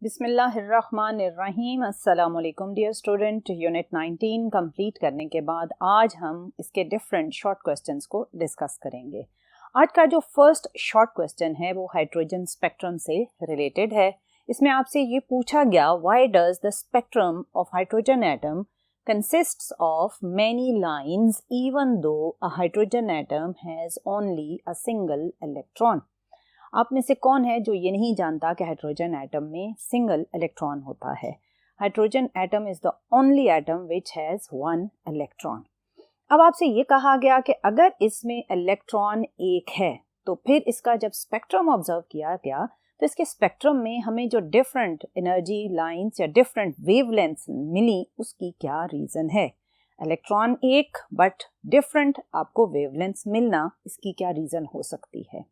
बिस्मिल्लाहिर्रहमानिर्रहीम। अस्सलाम वालेकुम डियर स्टूडेंट। यूनिट 19 कंप्लीट करने के बाद आज हम इसके डिफरेंट शॉर्ट क्वेश्चंस को डिस्कस करेंगे। आज का जो फर्स्ट शॉर्ट क्वेश्चन है वो हाइड्रोजन स्पेक्ट्रम से रिलेटेड है। इसमें आपसे ये पूछा गया, why does the spectrum of hydrogen atom consists of many lines even though a hydrogen atom has only a single electron। आप में से कौन है जो ये नहीं जानता कि हाइड्रोजन एटम में सिंगल इलेक्ट्रॉन होता है। Hydrogen atom is the only atom which has one electron. अब आपसे ये कहा गया कि अगर इसमें इलेक्ट्रॉन एक है तो फिर इसका जब स्पेक्ट्रम ऑब्जर्व किया गया तो इसके स्पेक्ट्रम में हमें जो डिफरेंट एनर्जी लाइंस या डिफरेंट वेवलेंथ्स मिली उसकी क्या रीज़न है। इलेक्ट्रॉन एक बट डिफरेंट आपको वेवलेंथ्स मिलना, इसकी क्या रीज़न हो सकती है।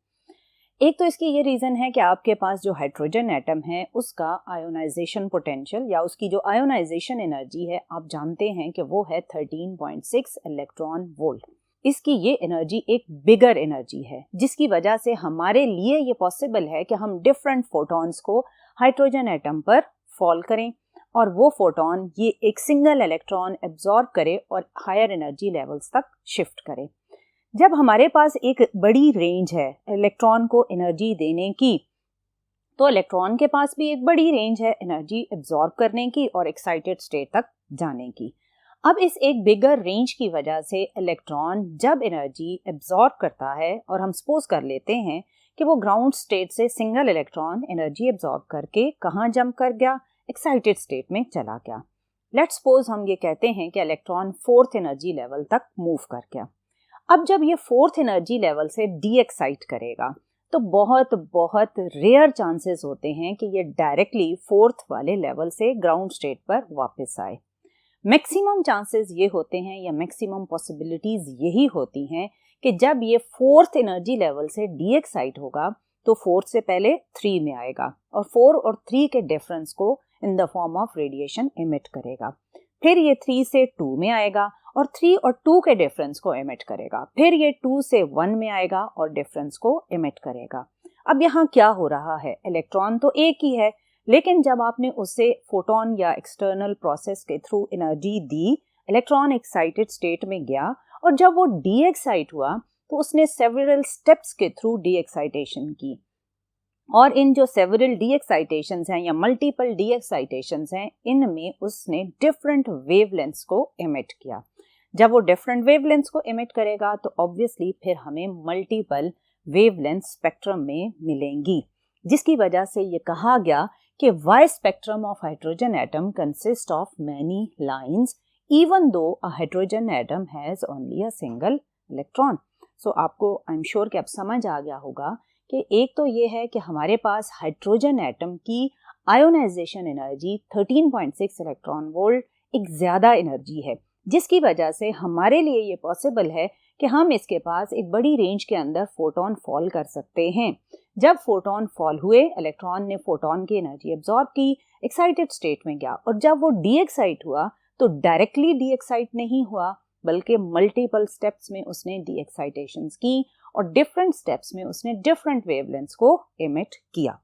एक तो इसकी ये रीज़न है कि आपके पास जो हाइड्रोजन एटम है उसका आयोनाइजेशन पोटेंशियल या उसकी जो आयोनाइजेशन एनर्जी है आप जानते हैं कि वो है 13.6 इलेक्ट्रॉन वोल्ट। इसकी ये एनर्जी एक बिगर एनर्जी है जिसकी वजह से हमारे लिए ये पॉसिबल है कि हम डिफरेंट फोटॉन्स को हाइड्रोजन एटम पर फॉल करें और वो फोटॉन ये एक सिंगल इलेक्ट्रॉन एब्जॉर्ब करे और हायर एनर्जी लेवल्स तक शिफ्ट करे। जब हमारे पास एक बड़ी रेंज है इलेक्ट्रॉन को एनर्जी देने की, तो इलेक्ट्रॉन के पास भी एक बड़ी रेंज है एनर्जी एब्जॉर्ब करने की और एक्साइटेड स्टेट तक जाने की। अब इस एक बिगर रेंज की वजह से इलेक्ट्रॉन जब एनर्जी एब्जॉर्ब करता है और हम सपोज कर लेते हैं कि वो ग्राउंड स्टेट से सिंगल इलेक्ट्रॉन एनर्जी एब्जॉर्ब करके कहाँ जंप कर गया, एक्साइटेड स्टेट में चला गया। लेट्स सपोज हम ये कहते हैं कि इलेक्ट्रॉन फोर्थ एनर्जी लेवल तक मूव कर गया। अब जब ये फोर्थ एनर्जी लेवल से डी एक्साइट करेगा तो बहुत बहुत रेयर चांसेस होते हैं कि ये डायरेक्टली फोर्थ वाले लेवल से ग्राउंड स्टेट पर वापस आए। मैक्सिमम चांसेस ये होते हैं या मैक्सिमम पॉसिबिलिटीज यही होती हैं कि जब ये फोर्थ एनर्जी लेवल से डी एक्साइट होगा तो फोर्थ से पहले 3 में आएगा और 4 और 3 के डिफरेंस को इन the form of radiation emit करेगा। फिर ये 3 से 2 में आएगा और 3 और 2 के डिफरेंस को एमिट करेगा। फिर ये 2 से 1 में आएगा और डिफरेंस को एमिट करेगा। अब यहाँ क्या हो रहा है, इलेक्ट्रॉन तो एक ही है लेकिन जब आपने उसे फोटोन या एक्सटर्नल प्रोसेस के थ्रू एनर्जी दी, इलेक्ट्रॉन एक्साइटेड स्टेट में गया और जब वो डी एक्साइट हुआ तो उसने सेवरल स्टेप्स के थ्रू डी एक्साइटेशन की और इन जो सेवरल डी एक्साइटेशंस हैं या मल्टीपल डी एक्साइटेशंस हैं इनमें उसने डिफरेंट वेवलेंथ्स को एमिट किया। जब वो डिफरेंट वेवलेंथ्स को एमिट करेगा तो ऑब्वियसली फिर हमें मल्टीपल वेवलेंथ स्पेक्ट्रम में मिलेंगी, जिसकी वजह से ये कहा गया कि why spectrum of hydrogen atom consist of many lines even though a hydrogen atom has only a single electron. So आपको आई एम श्योर कि अब समझ आ गया होगा कि एक तो ये है कि हमारे पास हाइड्रोजन एटम की आयोनाइजेशन एनर्जी 13.6 इलेक्ट्रॉन वोल्ट एक ज़्यादा एनर्जी है, जिसकी वजह से हमारे लिए ये पॉसिबल है कि हम इसके पास एक बड़ी रेंज के अंदर फोटोन फॉल कर सकते हैं। जब फोटोन फॉल हुए, इलेक्ट्रॉन ने फोटोन की एनर्जी एब्जॉर्ब की, एक्साइटेड स्टेट में गया और जब वो डी एक्साइट हुआ तो डायरेक्टली डी एक्साइट नहीं हुआ बल्कि मल्टीपल स्टेप्स में उसने डी एक्साइटेशंस की और डिफरेंट स्टेप्स में उसने डिफरेंट वेवलेंथ्स को एमिट किया।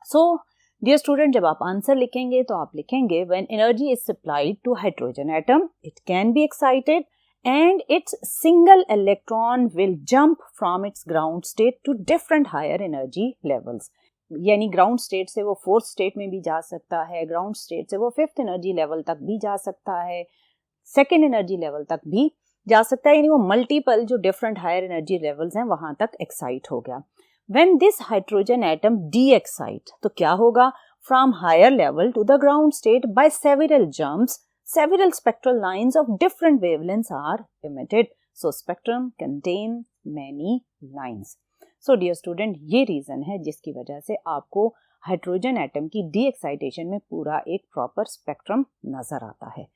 सो डियर स्टूडेंट, जब आप आंसर लिखेंगे तो आप लिखेंगे when energy is supplied to hydrogen atom it can be excited and its single electron will jump from its ground state to different higher energy levels। यानी ground state से वो fourth state में भी जा सकता है, ग्राउंड स्टेट से वो फिफ्थ एनर्जी लेवल तक भी जा सकता है, सेकेंड एनर्जी लेवल तक भी जा सकता है, यानी वो मल्टीपल जो डिफरेंट हायर एनर्जी लेवल्स हैं वहां तक एक्साइट हो गया। When this hydrogen atom de-excite तो क्या होगा, from higher level to the ground state by several jumps several spectral lines of different wavelengths are emitted, so spectrum contain many lines। So dear student, ये reason है जिसकी वजह से आपको hydrogen atom की डी एक्साइटेशन में पूरा एक प्रॉपर स्पेक्ट्रम नजर आता है।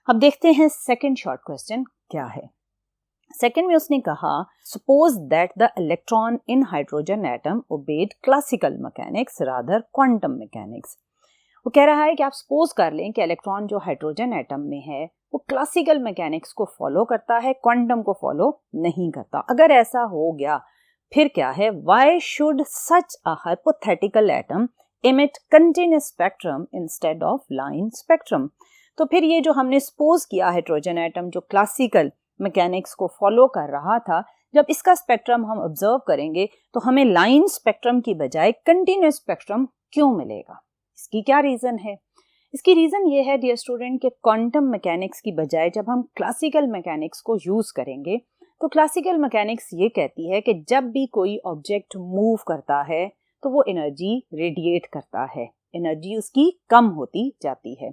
अब देखते हैं सेकंड शॉर्ट क्वेश्चन क्या है। सेकंड में उसने कहा, suppose that the electron in hydrogen atom obeyed classical mechanics rather quantum mechanics. वो कह रहा है कि आप सपोज कर लें कि इलेक्ट्रॉन जो हाइड्रोजन एटम में है वो क्लासिकल मैकेनिक्स को फॉलो करता है, क्वांटम को फॉलो नहीं करता। अगर ऐसा हो गया फिर क्या है, why should such a hypothetical atom emit continuous spectrum instead of line spectrum. तो फिर ये जो हमने सपोज किया हाइड्रोजन एटम जो क्लासिकल मैकेनिक्स को फॉलो कर रहा था, जब इसका स्पेक्ट्रम हम ऑब्जर्व करेंगे तो हमें लाइन स्पेक्ट्रम की बजाय कंटिन्यूस स्पेक्ट्रम क्यों मिलेगा? इसकी क्या रीज़न है? इसकी रीज़न ये है डियर स्टूडेंट कि क्वांटम मैकेनिक्स की बजाय जब हम क्लासिकल मैकेनिक्स को यूज़ करेंगे तो क्लासिकल मैकेनिक्स ये कहती है कि जब भी कोई ऑब्जेक्ट मूव करता है तो वो एनर्जी रेडिएट करता है, एनर्जी उसकी कम होती जाती है।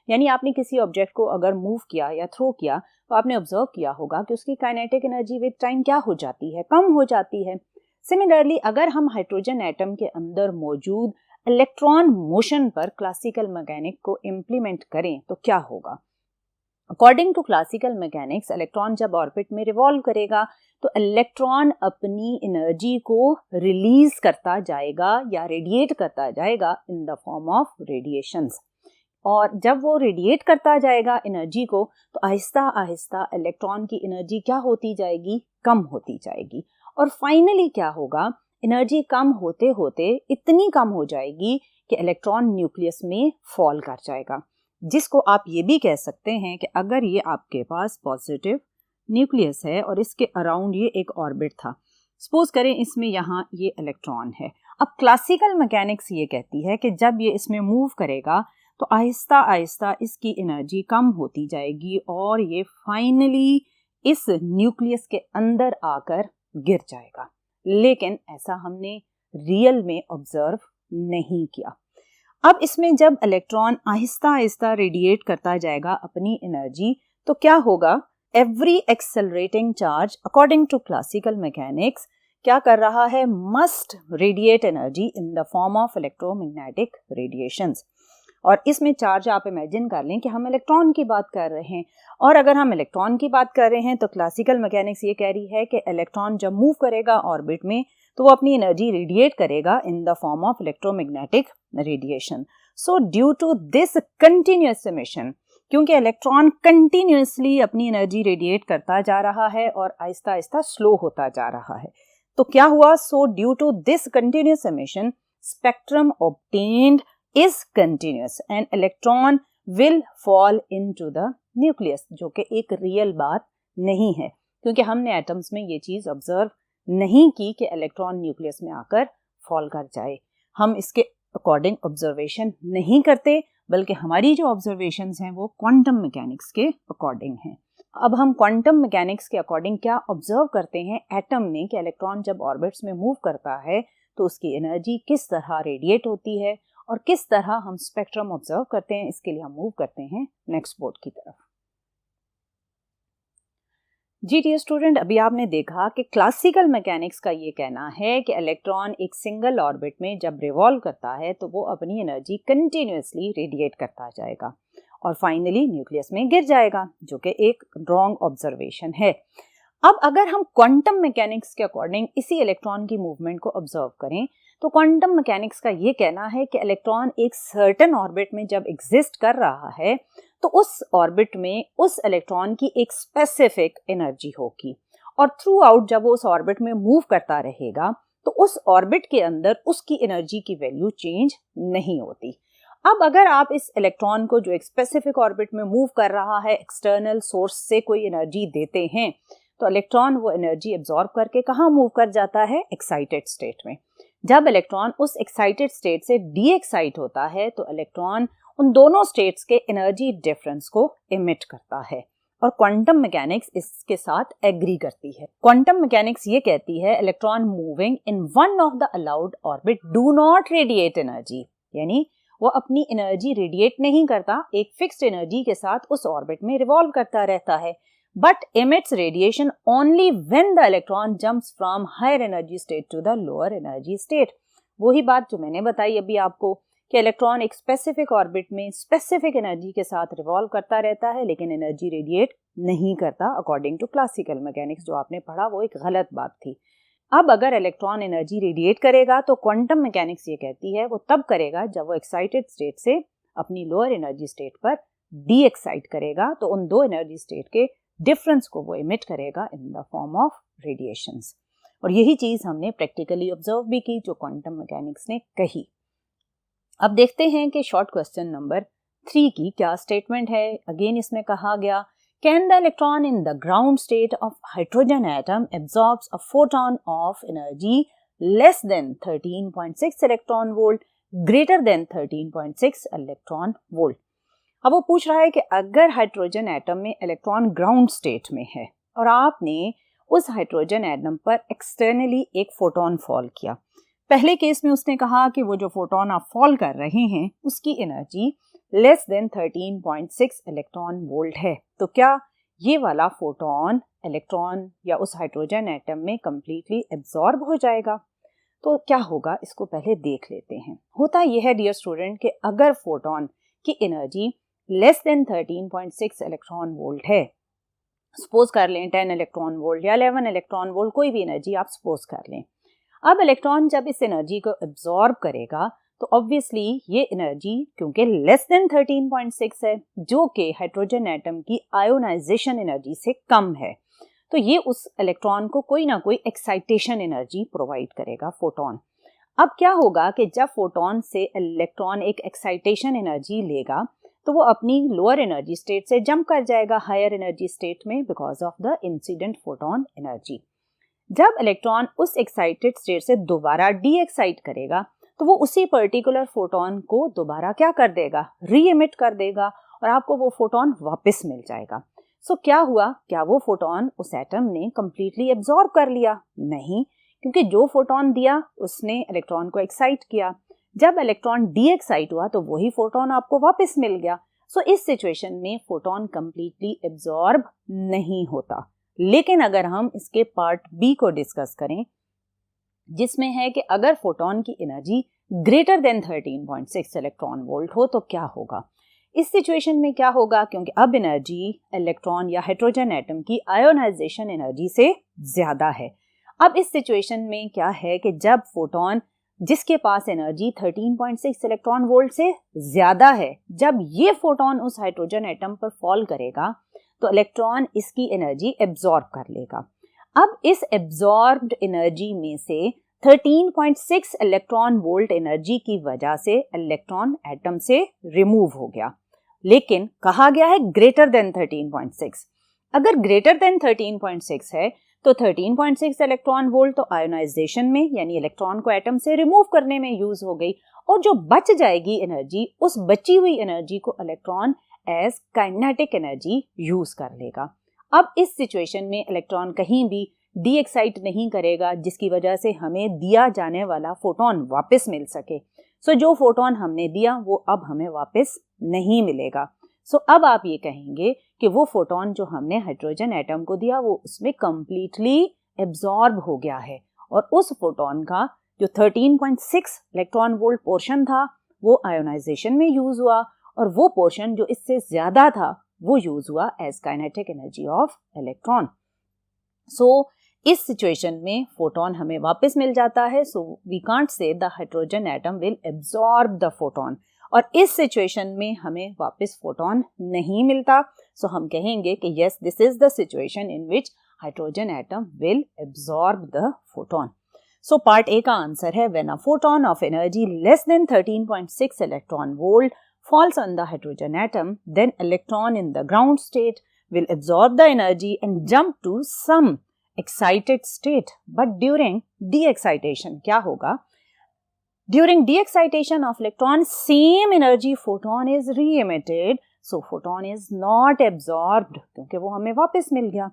यानी आपने किसी ऑब्जेक्ट को अगर मूव किया या थ्रो किया तो आपने ऑब्जर्व किया होगा कि उसकी काइनेटिक एनर्जी विद टाइम क्या हो जाती है? कम हो जाती है। सिमिलरली अगर हम हाइड्रोजन एटम के अंदर मौजूद इलेक्ट्रॉन मोशन पर क्लासिकल मैकेनिक को इम्प्लीमेंट करें तो क्या होगा? According to classical mechanics electron जब ऑर्बिट में रिवॉल्व करेगा तो इलेक्ट्रॉन अपनी एनर्जी को रिलीज करता जाएगा या रेडिएट करता जाएगा इन द फॉर्म ऑफ रेडिएशंस। और जब वो रेडिएट करता जाएगा एनर्जी को तो आहिस्ता आहिस्ता इलेक्ट्रॉन की एनर्जी क्या होती जाएगी? कम होती जाएगी। और फाइनली क्या होगा? एनर्जी कम होते होते इतनी कम हो जाएगी कि इलेक्ट्रॉन न्यूक्लियस में फॉल कर जाएगा, जिसको आप ये भी कह सकते हैं कि अगर ये आपके पास पॉजिटिव न्यूक्लियस है और इसके अराउंड ये एक ऑर्बिट था, सपोज करें इसमें यहाँ ये इलेक्ट्रॉन है। अब क्लासिकल मैकेनिक्स ये कहती है कि जब ये इसमें मूव करेगा तो आहिस्ता आहिस्ता इसकी एनर्जी कम होती जाएगी और ये फाइनली इस न्यूक्लियस के अंदर आकर गिर जाएगा। लेकिन ऐसा हमने रियल में ऑब्जर्व नहीं किया। अब इसमें जब इलेक्ट्रॉन आहिस्ता आहिस्ता रेडिएट करता जाएगा अपनी एनर्जी तो क्या होगा? Every accelerating charge according to classical mechanics क्या कर रहा है? Must radiate energy in the form of electromagnetic radiations. और इसमें चार्ज आप इमेजिन कर लें कि हम इलेक्ट्रॉन की बात कर रहे हैं, और अगर हम इलेक्ट्रॉन की बात कर रहे हैं तो क्लासिकल मैकेनिक्स ये कह रही है कि इलेक्ट्रॉन जब मूव करेगा ऑर्बिट में तो वो अपनी एनर्जी रेडिएट करेगा in the form of electromagnetic radiation. So due to this continuous emission, क्योंकि इलेक्ट्रॉन कंटिन्यूअसली अपनी एनर्जी रेडिएट करता जा रहा है और आहिस्ता आहिस्ता स्लो होता जा रहा है, तो क्या हुआ? So due to this continuous emission spectrum obtained is continuous and electron will fall into the nucleus, जो कि एक रियल बात नहीं है, क्योंकि हमने एटम्स में ये चीज ऑब्जर्व नहीं की कि इलेक्ट्रॉन न्यूक्लियस में आकर फॉल कर जाए। हम इसके अकॉर्डिंग ऑब्जर्वेशन नहीं करते, बल्कि हमारी जो ऑब्जर्वेशंस हैं वो क्वांटम मैकेनिक्स के अकॉर्डिंग हैं। अब हम क्वांटम मैकेनिक्स के अकॉर्डिंग क्या ऑब्जर्व करते हैं एटम में कि इलेक्ट्रॉन जब ऑर्बिट्स में मूव करता है तो उसकी एनर्जी किस तरह रेडिएट होती है और किस तरह हम स्पेक्ट्रम ऑब्जर्व करते हैं। इसके लिए हम मूव करते हैं नेक्स्ट बोर्ड की तरफ। जी डियर स्टूडेंट, अभी आपने देखा कि क्लासिकल मैकेनिक्स का ये कहना है कि इलेक्ट्रॉन एक सिंगल ऑर्बिट में जब रिवॉल्व करता है तो वो अपनी एनर्जी कंटिन्यूअसली रेडिएट करता जाएगा और फाइनली न्यूक्लियस में गिर जाएगा, जो कि एक रॉन्ग ऑब्जर्वेशन है। अब अगर हम क्वांटम मैकेनिक्स के अकॉर्डिंग इसी इलेक्ट्रॉन की मूवमेंट को ऑब्जर्व करें तो क्वांटम मैकेनिक्स का ये कहना है कि इलेक्ट्रॉन एक सर्टेन ऑर्बिट में जब एग्जिस्ट कर रहा है तो उस ऑर्बिट में उस इलेक्ट्रॉन की एक स्पेसिफिक एनर्जी होगी और थ्रू आउट जब वो उस ऑर्बिट में मूव करता रहेगा तो उस ऑर्बिट के अंदर उसकी एनर्जी की वैल्यू चेंज नहीं होती। अब अगर आप इस इलेक्ट्रॉन को जो एक स्पेसिफिक ऑर्बिट में मूव कर रहा है एक्सटर्नल सोर्स से कोई एनर्जी देते हैं तो इलेक्ट्रॉन वो एनर्जी एब्जॉर्ब करके कहाँ मूव कर जाता है? एक्साइटेड स्टेट में। जब इलेक्ट्रॉन उस एक्साइटेड स्टेट से डी एक्साइट होता है तो इलेक्ट्रॉन उन दोनों स्टेट्स के एनर्जी डिफरेंस को इमिट करता है और क्वांटम मैकेनिक्स इसके साथ एग्री करती है। क्वांटम मैकेनिक्स ये कहती है electron moving in one of the allowed orbit do not radiate energy, यानी वो अपनी एनर्जी रेडिएट नहीं करता, एक फिक्स्ड एनर्जी के साथ उस ऑर्बिट में रिवॉल्व करता रहता है, but emits radiation only when the electron jumps from higher energy state to the lower energy state। वही बात जो मैंने बताई अभी आपको कि इलेक्ट्रॉन एक स्पेसिफिक ऑर्बिट में स्पेसिफिक एनर्जी के साथ रिवॉल्व करता रहता है लेकिन एनर्जी रेडिएट नहीं करता। अकॉर्डिंग टू क्लासिकल मैकेनिक्स जो आपने पढ़ा वो एक गलत बात थी। अब अगर इलेक्ट्रॉन एनर्जी रेडिएट करेगा तो क्वांटम मैकेनिक्स ये कहती है वो तब करेगा जब वो एक्साइटेड स्टेट से अपनी लोअर एनर्जी स्टेट पर डी एक्साइट करेगा, तो उन दो एनर्जी स्टेट के डिफरेंस को वो इमिट करेगा in the form of radiations. और यही चीज हमने प्रैक्टिकली ऑब्जर्व भी की जो क्वांटम मैकेनिक्स ने कही। अब देखते हैं कि शॉर्ट क्वेश्चन नंबर 3 की क्या स्टेटमेंट है। अगेन इसमें कहा गया, can the electron in the ground state of hydrogen atom absorbs a photon of energy less than 13.6 electron volt greater than 13.6 electron volt. अब वो पूछ रहा है कि अगर हाइड्रोजन एटम में इलेक्ट्रॉन ग्राउंड स्टेट में है और आपने उस हाइड्रोजन एटम पर एक्सटर्नली एक फोटोन फॉल किया। पहले केस में उसने कहा कि वो जो फोटोन आप फॉल कर रहे हैं उसकी energy less than 13.6 electron volt है। तो क्या ये वाला फोटोन इलेक्ट्रॉन या उस हाइड्रोजन एटम में कंप्लीटली एब्जॉर्ब हो जाएगा? तो क्या होगा इसको पहले देख लेते हैं। होता यह है डियर स्टूडेंट कि अगर फोटोन की energy less than 13.6 electron volt है, सपोज कर लें 10 इलेक्ट्रॉन वोल्ट या 11 इलेक्ट्रॉन वोल्ट, कोई भी एनर्जी आप सपोज कर लें। अब इलेक्ट्रॉन जब इस एनर्जी को एब्जॉर्ब करेगा तो ऑब्वियसली ये एनर्जी क्योंकि लेस देन 13.6 है, जो कि हाइड्रोजन एटम की आयोनाइजेशन एनर्जी से कम है, तो ये उस इलेक्ट्रॉन को कोई ना कोई एक्साइटेशन एनर्जी प्रोवाइड करेगा फोटोन। अब क्या होगा कि जब फोटोन से इलेक्ट्रॉन एक एक्साइटेशन एनर्जी लेगा तो वो अपनी लोअर एनर्जी स्टेट से जंप कर जाएगा हायर एनर्जी स्टेट में because of the incident photon energy. जब इलेक्ट्रॉन उस एक्साइटेड स्टेट से दोबारा डी एक्साइट करेगा तो वो उसी पर्टिकुलर फोटोन को दोबारा क्या कर देगा, री एमिट कर देगा और आपको वो फोटोन वापस मिल जाएगा। सो क्या हुआ, क्या वो फोटोन उस एटम ने कंप्लीटली एब्जॉर्ब कर लिया? नहीं, क्योंकि जो फोटोन दिया उसने इलेक्ट्रॉन को एक्साइट किया। जब इलेक्ट्रॉन डी एक्साइट हुआ तो वही फोटोन आपको वापस मिल गया। सो इस सिचुएशन में फोटोन कंप्लीटली एब्जॉर्ब नहीं होता। लेकिन अगर हम इसके पार्ट बी को डिस्कस करें जिसमें है कि अगर फोटोन की energy greater than 13.6 electron volt हो तो क्या होगा। इस सिचुएशन में क्या होगा, क्योंकि अब एनर्जी इलेक्ट्रॉन या हाइड्रोजन एटम की आयोनाइजेशन एनर्जी से ज्यादा है। अब इस सिचुएशन में क्या है कि जब फोटोन जिसके पास एनर्जी 13.6 इलेक्ट्रॉन वोल्ट से ज्यादा है, जब ये फोटोन उस हाइड्रोजन एटम पर फॉल करेगा तो इलेक्ट्रॉन इसकी एनर्जी एब्जॉर्ब कर लेगा। अब इस एब्जॉर्ब्ड एनर्जी में से 13.6 इलेक्ट्रॉन वोल्ट एनर्जी की वजह से इलेक्ट्रॉन एटम से रिमूव हो गया, लेकिन कहा गया है ग्रेटर देन 13.6। अगर ग्रेटर देन 13.6 है तो 13.6 इलेक्ट्रॉन वोल्ट तो आयोनाइजेशन में यानी इलेक्ट्रॉन को एटम से रिमूव करने में यूज हो गई और जो बच जाएगी एनर्जी, उस बची हुई एनर्जी को electron as kinetic energy use कर लेगा। अब इस सिचुएशन में इलेक्ट्रॉन कहीं भी डी एक्साइट नहीं करेगा जिसकी वजह से हमें दिया जाने वाला फोटोन वापस मिल सके। सो जो फोटोन हमने दिया वो अब हमें वापस नहीं मिलेगा। सो अब आप ये कहेंगे कि वो फोटोन जो हमने हाइड्रोजन एटम को दिया वो उसमें कंप्लीटली एब्जॉर्ब हो गया है और उस फोटोन का जो 13.6 इलेक्ट्रॉन वोल्ट पोर्शन था वो आयोनाइजेशन में यूज हुआ और वो पोर्शन जो इससे ज्यादा था वो यूज हुआ as kinetic energy of electron. So इस सिचुएशन में फोटोन हमें वापस मिल जाता है। So we can't say the hydrogen atom will absorb the photon, और इस सिचुएशन में हमें वापस फोटोन नहीं मिलता। सो हम कहेंगे कि yes this is the situation in which hydrogen atom will absorb the photon. So part A का आंसर है when a photon of energy less than 13.6 electron volt falls on the hydrogen atom, then electron in the ground state will absorb the energy and jump to some excited state. But during de-excitation क्या होगा? During de-excitation of electron, same energy photon is re-emitted, so photon is not absorbed क्योंकि वो हमें वापस मिल गया।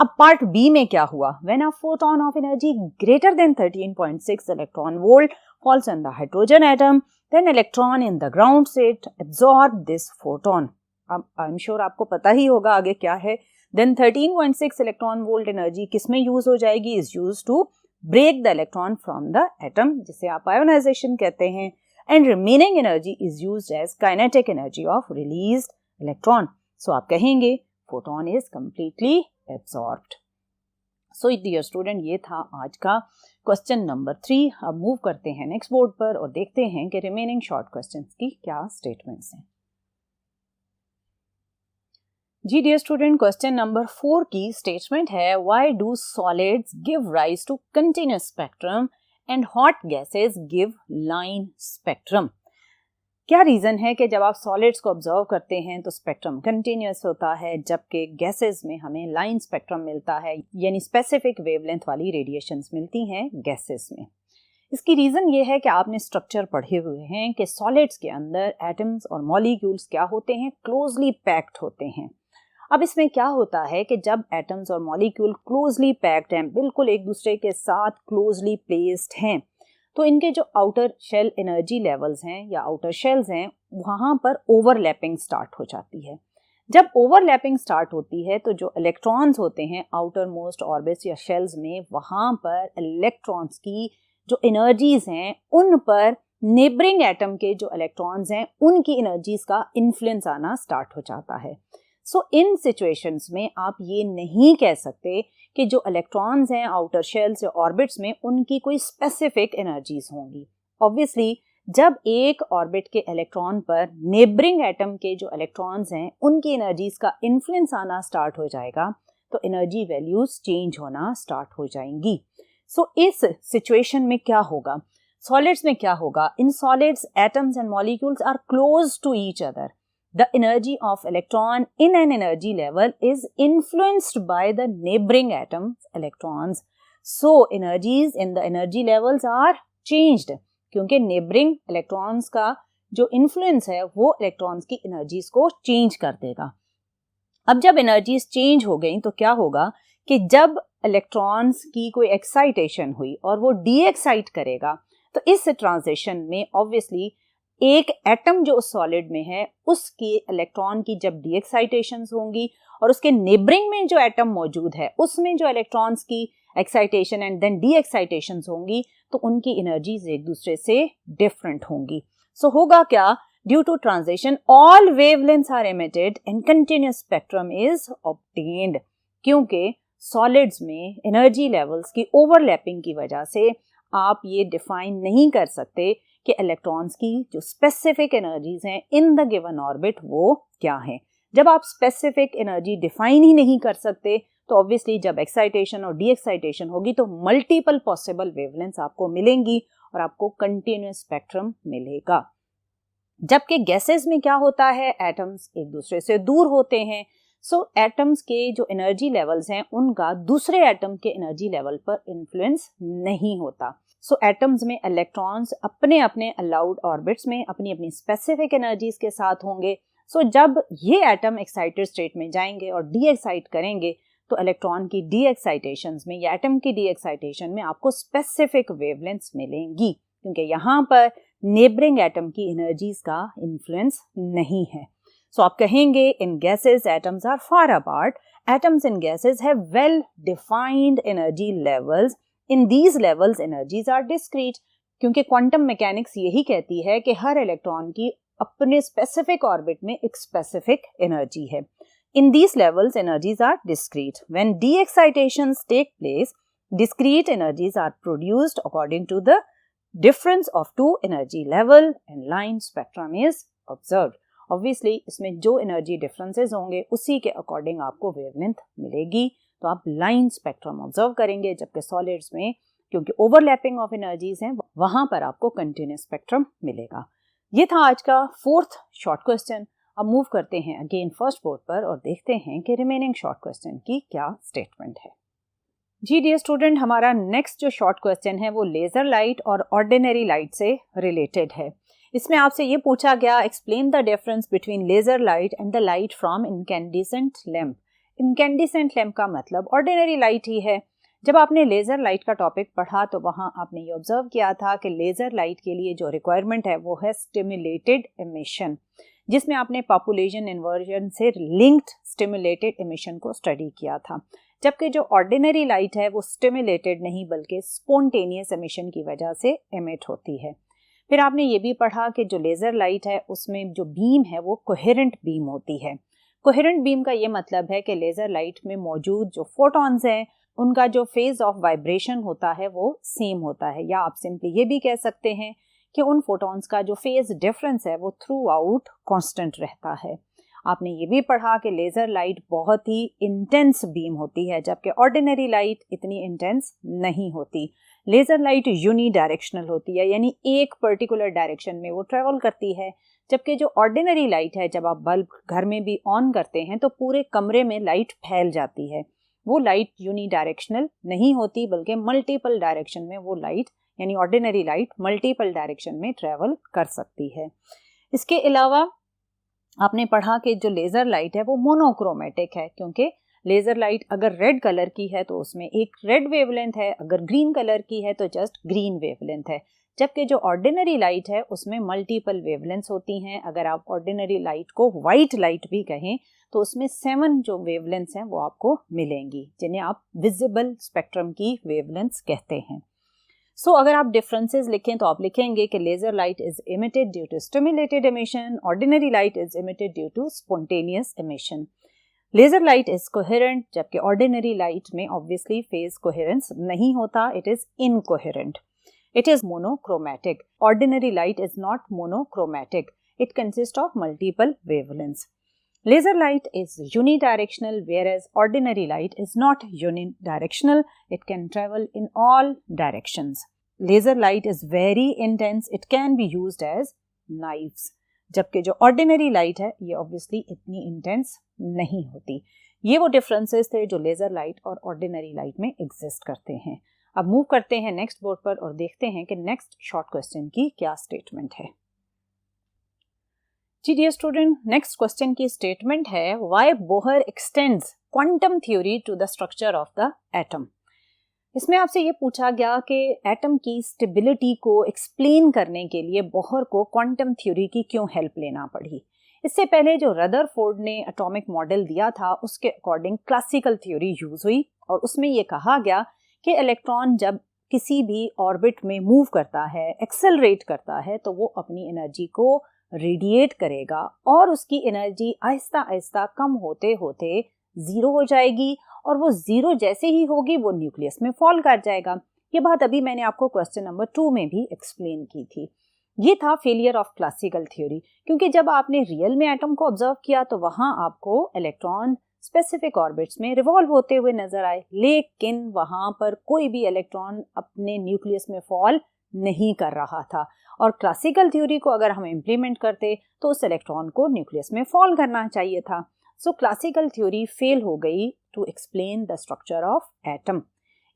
अब part B में क्या हुआ? When a photon of energy greater than 13.6 electron volt falls on the hydrogen atom, then electron in the ground state absorb this photon. अब आई एम श्योर आपको पता ही होगा आगे क्या है। Then 13.6 electron volt energy किस में यूज हो जाएगी? Is used to break the electron from the atom, जिसे आप ionization कहते हैं, and remaining energy is used as kinetic energy of released electron. So आप कहेंगे photon is completely absorbed. So dear student ये था आज का क्वेश्चन नंबर 3। अब मूव करते हैं नेक्स्ट बोर्ड पर और देखते हैं कि रिमेनिंग शॉर्ट क्वेश्चंस की क्या स्टेटमेंट्स हैं। जी डियर स्टूडेंट, क्वेश्चन नंबर 4 की स्टेटमेंट है why do solids give rise to continuous spectrum and hot gases give line spectrum. क्या रीज़न है कि जब आप सॉलिड्स को ऑब्जर्व करते हैं तो स्पेक्ट्रम कंटिन्यूस होता है, जबकि गैसेस में हमें लाइन स्पेक्ट्रम मिलता है, यानी स्पेसिफिक वेवलेंथ वाली रेडिएशंस मिलती हैं गैसेस में। इसकी रीज़न ये है कि आपने स्ट्रक्चर पढ़े हुए हैं कि सॉलिड्स के अंदर एटम्स और मॉलिक्यूल्स क्या होते हैं, क्लोजली पैक्ड होते हैं। अब इसमें क्या होता है कि जब एटम्स और मॉलिक्यूल क्लोजली पैक्ड हैं, बिल्कुल एक दूसरे के साथ क्लोजली प्लेस्ड हैं, तो इनके जो आउटर शेल एनर्जी लेवल्स हैं या आउटर शेल्स हैं, वहाँ पर ओवरलैपिंग स्टार्ट हो जाती है। जब ओवरलैपिंग स्टार्ट होती है तो जो इलेक्ट्रॉन्स होते हैं आउटर मोस्ट ऑर्बिट्स या शेल्स में, वहाँ पर इलेक्ट्रॉन्स की जो एनर्जीज हैं उन पर नेबरिंग एटम के जो इलेक्ट्रॉन्स हैं उनकी एनर्जीज का इन्फ्लुएंस आना स्टार्ट हो जाता है। सो इन सिचुएशंस में आप ये नहीं कह सकते कि जो इलेक्ट्रॉन्स हैं आउटर शेल्स या ऑर्बिट्स में उनकी कोई स्पेसिफिक एनर्जीज होंगी। ऑब्वियसली जब एक ऑर्बिट के इलेक्ट्रॉन पर नेबरिंग एटम के जो इलेक्ट्रॉन्स हैं उनकी एनर्जीज का इन्फ्लुएंस आना स्टार्ट हो जाएगा तो एनर्जी वैल्यूज चेंज होना स्टार्ट हो जाएंगी। सो इस सिचुएशन में क्या होगा, सॉलिड्स में क्या होगा, इन solids atoms and molecules are close to each other. The energy of electron in an energy level is influenced by the neighboring atom's electrons. So energies in the energy levels are changed क्योंकि neighboring electrons का जो influence है वो electrons की energies को change कर देगा। अब जब energies change हो गई तो क्या होगा कि जब electrons की कोई excitation हुई और वो de-excite करेगा तो इस transition में obviously एक एटम जो उस सॉलिड में है उसकी इलेक्ट्रॉन की जब डी एक्साइटेशंस होंगी और उसके नेबरिंग में जो एटम मौजूद है उसमें जो इलेक्ट्रॉन्स की एक्साइटेशन एंड देन डी एक्साइटेशंस होंगी तो उनकी एनर्जीज एक दूसरे से डिफरेंट होंगी। सो होगा क्या, due to transition all wavelengths are emitted and continuous spectrum is obtained. क्योंकि सॉलिड्स में एनर्जी लेवल्स की ओवरलैपिंग की वजह से आप ये डिफाइन नहीं कर सकते कि इलेक्ट्रॉन्स की जो स्पेसिफिक एनर्जीज हैं इन द गिवन ऑर्बिट वो क्या हैं। जब आप स्पेसिफिक एनर्जी डिफाइन ही नहीं कर सकते तो ऑब्वियसली जब एक्साइटेशन और डी एक्साइटेशन होगी तो मल्टीपल पॉसिबल वेवलेंथ्स आपको मिलेंगी और आपको कंटिन्यूअस स्पेक्ट्रम मिलेगा। जबकि गैसेस में क्या होता है, एटम्स एक दूसरे से दूर होते हैं, सो एटम्स के जो एनर्जी लेवल्स हैं उनका दूसरे एटम के एनर्जी लेवल पर इन्फ्लुएंस नहीं होता। सो एटम्स में इलेक्ट्रॉन्स अपने अपने अलाउड ऑर्बिट्स में अपनी अपनी स्पेसिफिक एनर्जीज के साथ होंगे। सो जब ये एटम एक्साइटेड स्टेट में जाएंगे और डी एक्साइट करेंगे तो इलेक्ट्रॉन की डी एक्साइटेशंस में या एटम की डी एक्साइटेशन में आपको स्पेसिफिक वेवलेंथ्स मिलेंगी क्योंकि यहाँ पर नेबरिंग एटम की एनर्जीज का इन्फ्लुएंस नहीं है। सो आप कहेंगे in gases atoms are far apart, atoms in gases have well defined energy levels, in these levels energies are discrete. क्योंकि क्वांटम मैकेनिक्स यही कहती है कि हर इलेक्ट्रॉन की अपने स्पेसिफिक ऑर्बिट में एक स्पेसिफिक एनर्जी है। In these levels energies are discrete. When the excitations take place, discrete energies are produced according to the difference of two energy level and line spectrum is observed. Obviously इसमें जो energy differences होंगे उसी के according आपको wavelength मिलेगी, तो आप line spectrum observe करेंगे, जबकि solids में क्योंकि overlapping of energies हैं वहाँ पर आपको continuous spectrum मिलेगा। ये था आज का फोर्थ शॉर्ट क्वेश्चन। अब मूव करते हैं अगेन फर्स्ट बोर्ड पर और देखते हैं कि रिमेनिंग शॉर्ट क्वेश्चन की क्या स्टेटमेंट है। जी डियर स्टूडेंट, हमारा नेक्स्ट जो शॉर्ट क्वेश्चन है वो लेज़र लाइट और ऑर्डिनरी लाइट से रिलेटेड है। इसमें आपसे ये पूछा गया, explain the difference between laser light and the light from incandescent lamp. Incandescent lamp का मतलब ऑर्डिनरी लाइट ही है। जब आपने लेज़र लाइट का टॉपिक पढ़ा तो वहाँ आपने ये ऑब्जर्व किया था कि लेज़र लाइट के लिए जो रिक्वायरमेंट है वो है स्टिमुलेटेड एमिशन, जिसमें आपने पॉपुलेशन इन्वर्जन से लिंक्ड स्टिमुलेटेड एमिशन को स्टडी किया था। जबकि जो ऑर्डिनरी लाइट है वो स्टिमुलेटेड नहीं बल्कि स्पॉन्टेनियस एमिशन की वजह से एमिट होती है। फिर आपने ये भी पढ़ा कि जो लेज़र लाइट है उसमें जो बीम है वो कोहेरेंट बीम होती है। कोहेरेंट बीम का ये मतलब है कि लेज़र लाइट में मौजूद जो फोटॉन्स हैं उनका जो फेज ऑफ वाइब्रेशन होता है वो सेम होता है, या आप सिंपली ये भी कह सकते हैं कि उन फोटॉन्स का जो फेज डिफरेंस है वो थ्रू आउट कॉन्स्टेंट रहता है। आपने ये भी पढ़ा कि लेज़र लाइट बहुत ही इंटेंस बीम होती है, जबकि ऑर्डिनरी लाइट इतनी इंटेंस नहीं होती। लेज़र लाइट यूनी डायरेक्शनल होती है, यानी एक पर्टिकुलर डायरेक्शन में वो ट्रेवल करती है, जबकि जो ऑर्डिनरी लाइट है, जब आप बल्ब घर में भी ऑन करते हैं तो पूरे कमरे में लाइट फैल जाती है। वो लाइट यूनी डायरेक्शनल नहीं होती, बल्कि मल्टीपल डायरेक्शन में वो लाइट, यानी ऑर्डिनरी लाइट मल्टीपल डायरेक्शन में ट्रेवल कर सकती है। इसके अलावा आपने पढ़ा कि जो लेज़र लाइट है वो मोनोक्रोमेटिक है, क्योंकि लेज़र लाइट अगर रेड कलर की है तो उसमें एक रेड वेवलेंथ है, अगर ग्रीन कलर की है तो जस्ट ग्रीन वेवलेंथ है, जबकि जो ऑर्डिनरी लाइट है उसमें मल्टीपल वेवलेंथ्स होती हैं। अगर आप ऑर्डिनरी लाइट को वाइट लाइट भी कहें तो उसमें 7 जो वेवलेंथ्स हैं वो आपको मिलेंगी, जिन्हें आप विजिबल स्पेक्ट्रम की वेवलेंथ्स कहते हैं। अगर आप डिफरेंसेस लिखें तो आप लिखेंगे कि laser light is emitted due to stimulated emission, ordinary light is emitted due to spontaneous emission. Laser light is coherent, जबकि ऑर्डिनरी लाइट में ऑब्वियसली फेज कोहेरेंस नहीं होता, it is incoherent. It is monochromatic. Ordinary light is not monochromatic. It consists of multiple wavelengths. Laser light is unidirectional, whereas ordinary light is not unidirectional. It can travel in all directions. Laser light is very intense. It can be used as knives. जबकि जो ordinary light है ये obviously इतनी intense नहीं होती। ये वो differences थे जो laser light और ordinary light में exist करते हैं। अब मूव करते हैं नेक्स्ट बोर्ड पर और देखते हैं कि नेक्स्ट शॉर्ट क्वेश्चन की क्या स्टेटमेंट है। जी डियर स्टूडेंट, नेक्स्ट क्वेश्चन की स्टेटमेंट है why Bohr extends quantum theory to the structure of the atom. इसमें आपसे ये पूछा गया कि एटम की स्टेबिलिटी को एक्सप्लेन करने के लिए बोहर को क्वांटम थ्योरी की क्यों हेल्प लेना पड़ी। इससे पहले जो रदरफोर्ड ने एटॉमिक मॉडल दिया था उसके अकॉर्डिंग क्लासिकल थ्योरी यूज हुई और उसमें ये कहा गया कि इलेक्ट्रॉन जब किसी भी ऑर्बिट में मूव करता है, एक्सेलरेट करता है, तो वो अपनी एनर्जी को रेडिएट करेगा और उसकी एनर्जी आहिस्ता आहिस्ता कम होते होते जीरो हो जाएगी और वो जीरो जैसे ही होगी वो न्यूक्लियस में फॉल कर जाएगा। ये बात अभी मैंने आपको क्वेश्चन नंबर 2 में भी एक्सप्लेन की थी। ये था फेलियर ऑफ क्लासिकल थ्योरी, क्योंकि जब आपने रियल में एटम को ऑब्जर्व किया तो वहां आपको इलेक्ट्रॉन स्पेसिफिक ऑर्बिट्स में रिवॉल्व होते हुए नजर आए, लेकिन वहां पर कोई भी इलेक्ट्रॉन अपने न्यूक्लियस में फॉल नहीं कर रहा था। और क्लासिकल थ्योरी को अगर हम इम्प्लीमेंट करते तो उस इलेक्ट्रॉन को न्यूक्लियस में फॉल करना चाहिए था। क्लासिकल थ्योरी फेल हो गई to explain the structure of atom.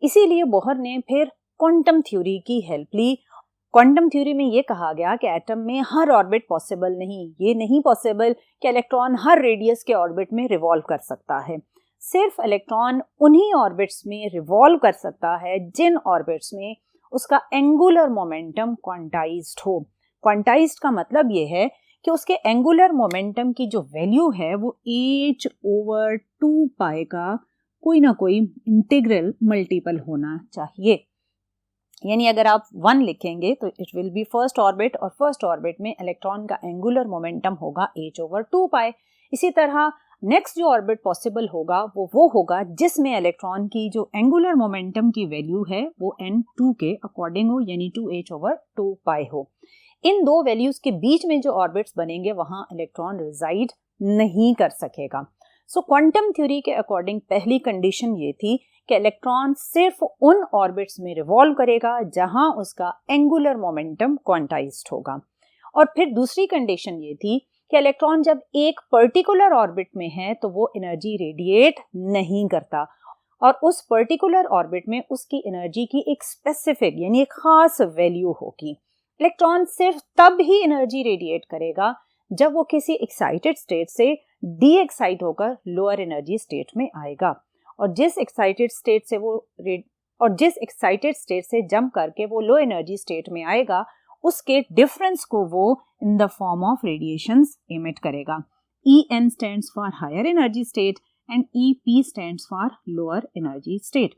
इसीलिए बोहर ने फिर क्वांटम थ्योरी की हेल्प ली। क्वांटम थ्योरी में ये कहा गया कि एटम में हर ऑर्बिट पॉसिबल नहीं, ये नहीं पॉसिबल कि इलेक्ट्रॉन हर रेडियस के ऑर्बिट में रिवॉल्व कर सकता है। सिर्फ इलेक्ट्रॉन उन्हीं ऑर्बिट्स में रिवॉल्व कर सकता है जिन ऑर्बिट्स में उसका एंगुलर मोमेंटम क्वांटाइज्ड हो। क्वांटाइज्ड का मतलब ये है कि उसके एंगुलर मोमेंटम की जो वैल्यू है वो h/2π का कोई ना कोई इंटीग्रल मल्टीपल होना चाहिए। यानी अगर आप 1 लिखेंगे तो it will be first orbit और फर्स्ट ऑर्बिट में इलेक्ट्रॉन का एंगुलर मोमेंटम होगा h/2π। इसी तरह नेक्स्ट जो ऑर्बिट पॉसिबल होगा वो होगा जिसमें इलेक्ट्रॉन की जो एंगुलर मोमेंटम की वैल्यू है वो n2 के अकॉर्डिंग हो, यानी 2h/2π हो। इन दो वैल्यूज के बीच में जो ऑर्बिट्स बनेंगे वहां इलेक्ट्रॉन रिजाइड नहीं कर सकेगा। क्वांटम थ्योरी के अकॉर्डिंग पहली कंडीशन ये थी कि इलेक्ट्रॉन सिर्फ उन ऑर्बिट्स में रिवॉल्व करेगा जहां उसका एंगुलर मोमेंटम क्वांटाइज्ड होगा। और फिर दूसरी कंडीशन ये थी कि इलेक्ट्रॉन जब एक पर्टिकुलर ऑर्बिट में है तो वो एनर्जी रेडिएट नहीं करता और उस पर्टिकुलर ऑर्बिट में उसकी एनर्जी की एक स्पेसिफिक यानी एक खास वैल्यू होगी। इलेक्ट्रॉन सिर्फ तब ही एनर्जी रेडिएट करेगा जब वो किसी एक्साइटेड स्टेट से डी एक्साइट होकर लोअर एनर्जी स्टेट में आएगा और जिस एक्साइटेड स्टेट से जंप करके वो लो एनर्जी स्टेट में आएगा उसके डिफरेंस को वो इन the form of radiations emit करेगा। En stands for higher energy state and Ep stands for lower energy state।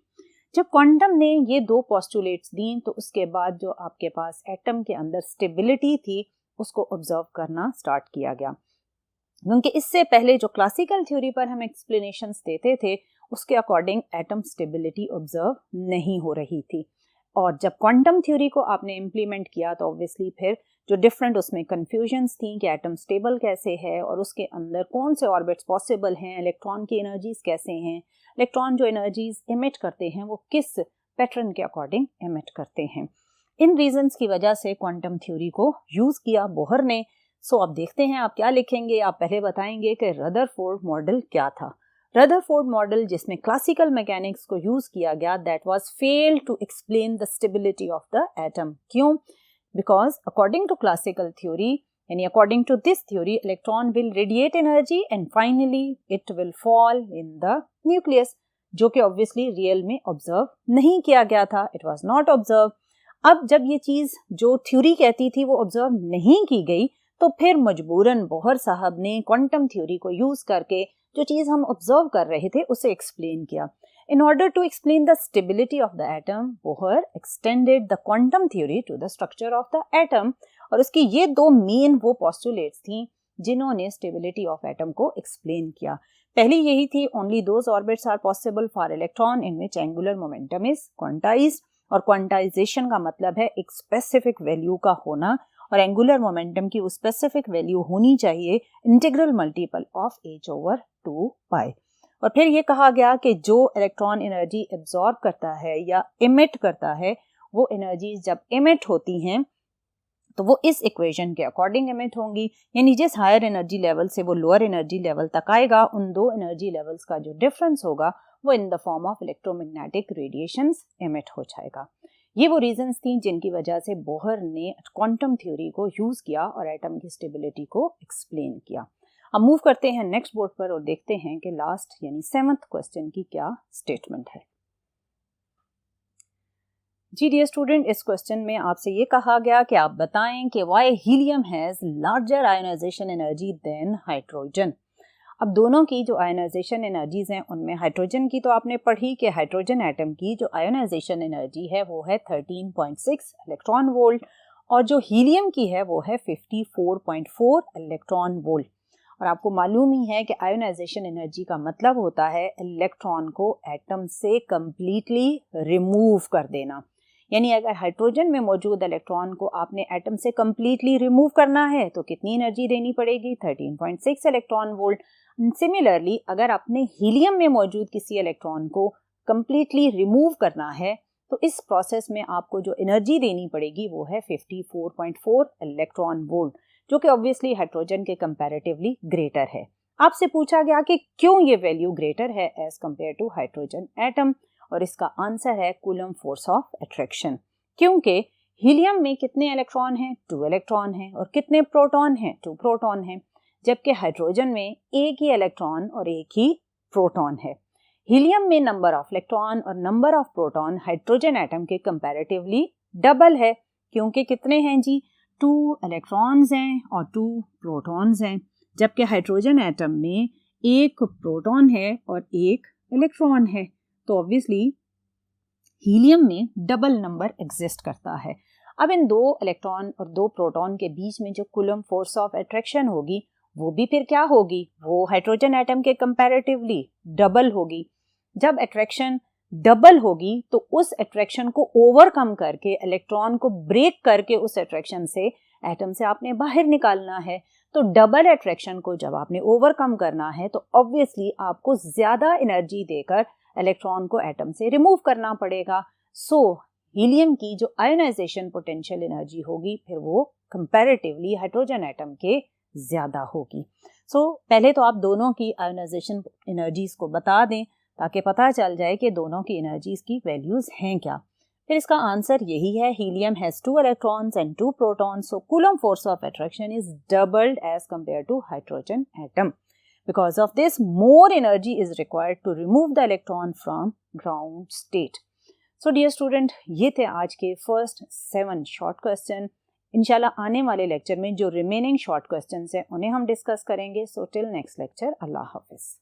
जब क्वांटम ने ये दो पोस्टुलेट्स दी तो उसके बाद जो आपके पास एटम के अंदर स्टेबिलिटी थी उसको ऑब्जर्व करना स्टार्ट किया गया, क्योंकि इससे पहले जो क्लासिकल थ्योरी पर हम एक्सप्लेनेशंस देते थे उसके अकॉर्डिंग एटम स्टेबिलिटी ऑब्जर्व नहीं हो रही थी। और जब क्वांटम थ्योरी को आपने इम्प्लीमेंट किया तो ऑब्वियसली फिर जो डिफरेंट उसमें कन्फ्यूजन्स थी कि एटम स्टेबल कैसे है और उसके अंदर कौन से ऑर्बिट्स पॉसिबल हैं, इलेक्ट्रॉन की एनर्जीज कैसे हैं, इलेक्ट्रॉन जो एनर्जीज इमिट करते हैं वो किस पैटर्न के अकॉर्डिंग एमिट करते हैं। इन रीजंस की वजह से क्वांटम थ्योरी को यूज किया बोहर ने। सो अब देखते हैं आप क्या लिखेंगे। आप पहले बताएंगे कि रदरफोर्ड मॉडल क्या था। रदरफोर्ड मॉडल जिसमें क्लासिकल मैकेनिक्स को यूज किया गया, that was fail to explain the stability of the atom. क्यों? Because according to classical theory, यानी according to this theory, electron will radiate energy and finally it will fall in the nucleus, जो कि obviously real में observe नहीं किया गया था। It was not observe. अब जब ये चीज जो थ्योरी कहती थी वो ऑब्जर्व नहीं की गई, तो फिर मजबूरन बोहर साहब ने क्वांटम थ्योरी को यूज करके जो चीज हम ऑब्जर्व कर रहे थे उसे एक्सप्लेन किया। In order to explain the stability of the atom, Bohr extended the quantum theory to the structure of the atom। और उसकी ये दो मेन वो postulates थी जिन्होंने stability of atom को explain किया। पहली यही थी, only those orbits are possible for electron in which angular momentum is quantized। और quantization का मतलब है एक specific value का होना, और एंगुलर मोमेंटम की उस स्पेसिफिक वैल्यू होनी चाहिए इंटीग्रल मल्टीपल ऑफ h/2π। और फिर ये कहा गया कि जो इलेक्ट्रॉन एनर्जी एब्जॉर्ब करता है या इमिट करता है, वो एनर्जी जब इमिट होती हैं तो वो इस इक्वेशन के अकॉर्डिंग इमिट होंगी, यानी जिस हायर एनर्जी लेवल से वो लोअर एनर्जी लेवल तक आएगा, उन दो एनर्जी लेवल्स का जो डिफरेंस होगा वो इन the form of electromagnetic radiations emit हो जाएगा। ये वो रीजंस थी जिनकी वजह से बोहर ने क्वांटम थ्योरी को यूज किया और एटम की स्टेबिलिटी को एक्सप्लेन किया। अब मूव करते हैं नेक्स्ट बोर्ड पर और देखते हैं कि लास्ट यानी 7th क्वेश्चन की क्या स्टेटमेंट है। जी डियर स्टूडेंट, इस क्वेश्चन में आपसे ये कहा गया कि आप बताएं कि why helium has larger ionisation energy than hydrogen. अब दोनों की जो आयोनाइजेशन एनर्जीज हैं उनमें हाइड्रोजन की तो आपने पढ़ी कि हाइड्रोजन एटम की जो आयोनाइजेशन एनर्जी है वो है 13.6 इलेक्ट्रॉन वोल्ट, और जो हीलियम की है वो है 54.4 इलेक्ट्रॉन वोल्ट। और आपको मालूम ही है कि आयोनाइजेशन एनर्जी का मतलब होता है इलेक्ट्रॉन को एटम से कंप्लीटली रिमूव कर देना। यानी अगर हाइड्रोजन में मौजूद इलेक्ट्रॉन को आपने एटम से कंप्लीटली रिमूव करना है तो कितनी एनर्जी देनी पड़ेगी? 13.6 इलेक्ट्रॉन वोल्ट। सिमिलरली अगर आपने हीलियम में मौजूद किसी इलेक्ट्रॉन को कंप्लीटली रिमूव करना है तो इस प्रोसेस में आपको जो एनर्जी देनी पड़ेगी वो है 54.4 इलेक्ट्रॉन वोल्ट, जो कि ऑब्वियसली हाइड्रोजन के कंपैरेटिवली ग्रेटर है। आपसे पूछा गया कि क्यों ये वैल्यू ग्रेटर है as compare to hydrogen atom, और इसका आंसर है कूलम फोर्स ऑफ अट्रैक्शन। क्योंकि हीलियम में कितने इलेक्ट्रॉन हैं? 2 इलेक्ट्रॉन हैं। और कितने प्रोटॉन हैं? 2 प्रोटॉन हैं। जबकि हाइड्रोजन में एक ही इलेक्ट्रॉन और एक ही प्रोटॉन है। हीलियम में नंबर ऑफ इलेक्ट्रॉन और number of proton hydrogen atom के कंपैरेटिवली डबल है। क्योंकि कितने हैं जी? 2 इलेक्ट्रॉन्स हैं और 2 प्रोटॉन्स हैं। जबकि हाइड्रोजन एटम में एक प्रोटॉन है और एक इलेक्ट्रॉन है। तो ऑब्वियसली हीलियम में डबल नंबर एग्जिस्ट करता है। अब इन 2 इलेक्ट्रॉन और 2 प्रोटॉन के बीच में जो कूलम फोर्स ऑफ अट्रैक्शन होगी वो भी फिर क्या होगी? वो हाइड्रोजन एटम के कंपैरेटिवली डबल होगी। जब अट्रैक्शन डबल होगी तो उस अट्रैक्शन को ओवरकम करके, इलेक्ट्रॉन को ब्रेक करके उस अट्रैक्शन से एटम से आपने बाहर निकालना है। तो डबल अट्रैक्शन को जब आपने ओवरकम करना है तो ऑब्वियसली आपको ज्यादा एनर्जी देकर इलेक्ट्रॉन को एटम से रिमूव करना पड़ेगा। सो हीलियम की जो आयोनाइजेशन पोटेंशियल एनर्जी होगी फिर वो कंपैरेटिवली हाइड्रोजन एटम के ज्यादा होगी। सो पहले तो आप दोनों की आयोनाइजेशन एनर्जीज को बता दें ताकि पता चल जाए कि दोनों की एनर्जीज की वैल्यूज हैं क्या। फिर इसका आंसर यही है, helium has 2 electrons and 2 protons, so coulomb force of attraction is doubled as compare to hydrogen atom. Because of this, more energy is required to remove the electron from ground state. So dear student, ये थे आज के first 7 short question। इंशाल्लाह आने वाले lecture में जो remaining short questions हैं उन्हें हम डिस्कस करेंगे। So till next lecture, अल्लाह हाफिज।